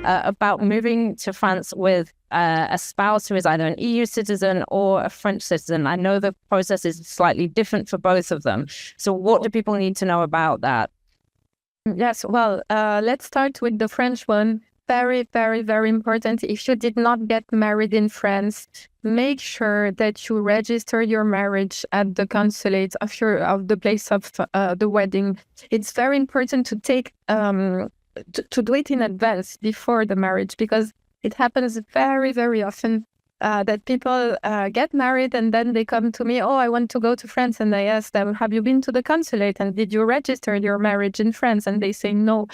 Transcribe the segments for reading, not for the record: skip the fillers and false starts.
about moving to France with a spouse who is either an EU citizen or a French citizen. I know the process is slightly different for both of them. So what do people need to know about that? Yes, well, let's start with the French one. Very, very, very important. If you did not get married in France, make sure that you register your marriage at the consulate of the place of the wedding. It's very important to take to do it in advance before the marriage, because it happens very, very often that people get married and then they come to me, oh, I want to go to France. And I ask them, have you been to the consulate and did you register your marriage in France? And they say no.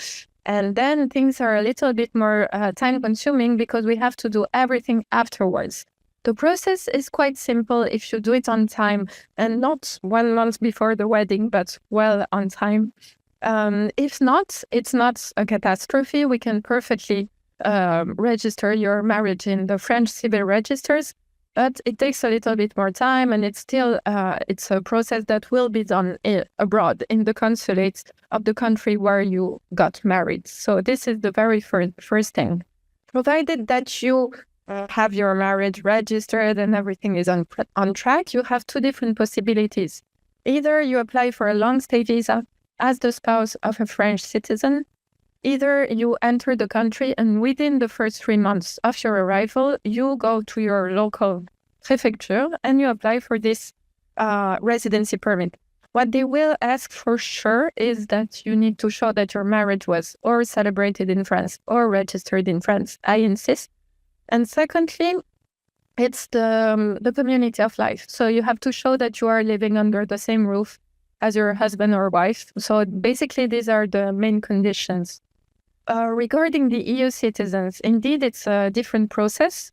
And then things are a little bit more time consuming because we have to do everything afterwards. The process is quite simple if you do it on time and not 1 month before the wedding, but well on time. If not, it's not a catastrophe. We can perfectly register your marriage in the French civil registers, but it takes a little bit more time, and it's still it's a process that will be done abroad in the consulates of the country where you got married. So this is the very first thing. Provided that you have your marriage registered and everything is on track, you have two different possibilities. Either you apply for a long stay visa as the spouse of a French citizen. Either you enter the country and within the first 3 months of your arrival, you go to your local prefecture and you apply for this residency permit. What they will ask for sure is that you need to show that your marriage was or celebrated in France or registered in France. I insist. And secondly, it's the community of life. So you have to show that you are living under the same roof as your husband or wife. So basically, these are the main conditions. Regarding the EU citizens, indeed, it's a different process.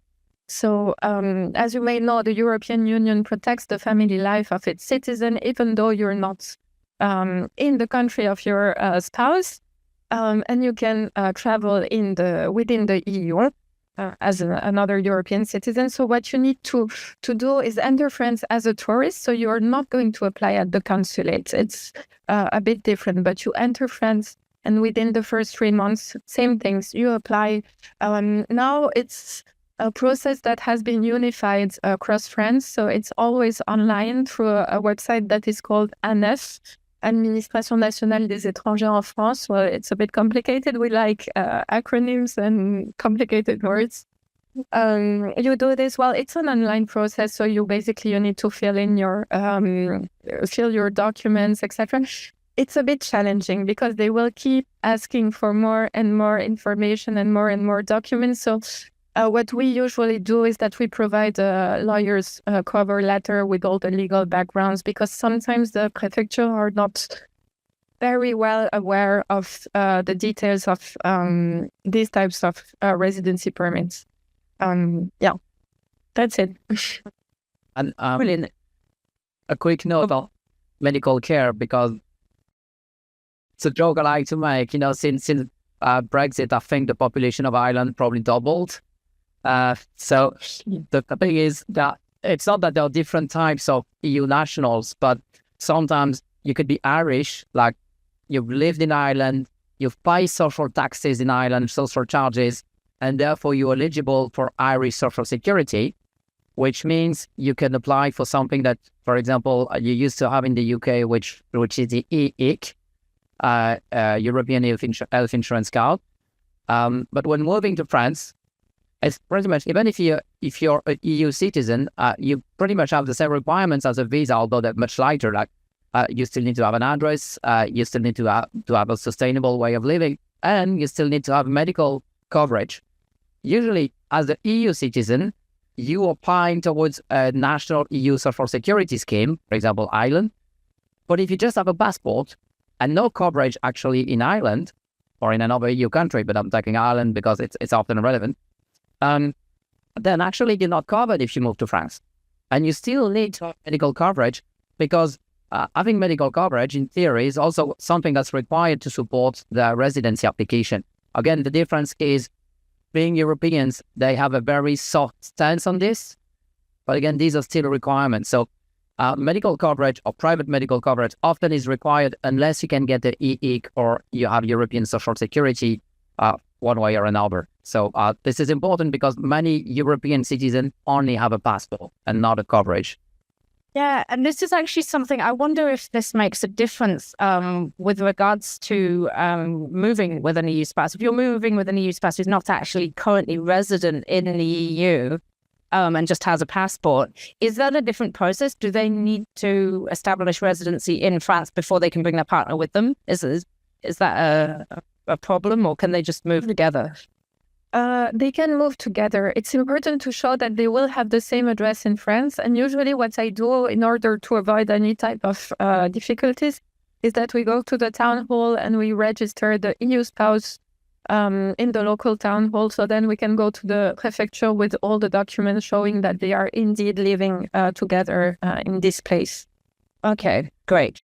So, as you may know, the European Union protects the family life of its citizen, even though you're not in the country of your spouse, and you can travel within the EU as another European citizen. So, what you need to do is enter France as a tourist. So, you are not going to apply at the consulate. It's a bit different, but you enter France. And within the first 3 months, same things, you apply. Now it's a process that has been unified across France. So it's always online through a website that is called ANEF, Administration Nationale des Étrangers en France. Well, it's a bit complicated. We like acronyms and complicated words. You do this, well, it's an online process. So you need to fill in fill your documents, etc. It's a bit challenging because they will keep asking for more and more information and more documents. So what we usually do is that we provide a lawyer's cover letter with all the legal backgrounds, because sometimes the prefecture are not very well aware of the details of these types of residency permits. Yeah, that's it. And a quick note about medical care, because it's a joke I like to make. Since Brexit, I think the population of Ireland probably doubled. So the thing is that it's not that there are different types of EU nationals, but sometimes you could be Irish, like you've lived in Ireland, you've paid social taxes in Ireland, social charges, and therefore you're eligible for Irish social security, which means you can apply for something that, for example, you used to have in the UK, which is the EIC, European Health Insurance Card. But when moving to France, it's pretty much, even if you're an EU citizen, you pretty much have the same requirements as a visa, although they're much lighter. Like you still need to have an address, you still need to have a sustainable way of living, and you still need to have medical coverage. Usually, as an EU citizen, you are applying towards a national EU social security scheme, for example, Ireland. But if you just have a passport and no coverage actually in Ireland or in another EU country, but I'm taking Ireland because it's often relevant, then actually you're not covered if you move to France. And you still need to have medical coverage, because having medical coverage in theory is also something that's required to support the residency application. Again, the difference is, being Europeans, they have a very soft stance on this. But again, these are still requirements. So medical coverage or private medical coverage often is required unless you can get the EIC or you have European Social Security one way or another. So this is important because many European citizens only have a passport and not a coverage. Yeah, and this is actually something I wonder if this makes a difference with regards to moving with an EU spouse. If you're moving with an EU spouse who's not actually currently resident in the EU and just has a passport, is that a different process? Do they need to establish residency in France before they can bring their partner with them? Is that a problem, or can they just move together? They can move together. It's important to show that they will have the same address in France. And usually what I do in order to avoid any type of difficulties is that we go to the town hall and we register the EU spouse in the local town hall. So then we can go to the prefecture with all the documents showing that they are indeed living together in this place. Okay, great.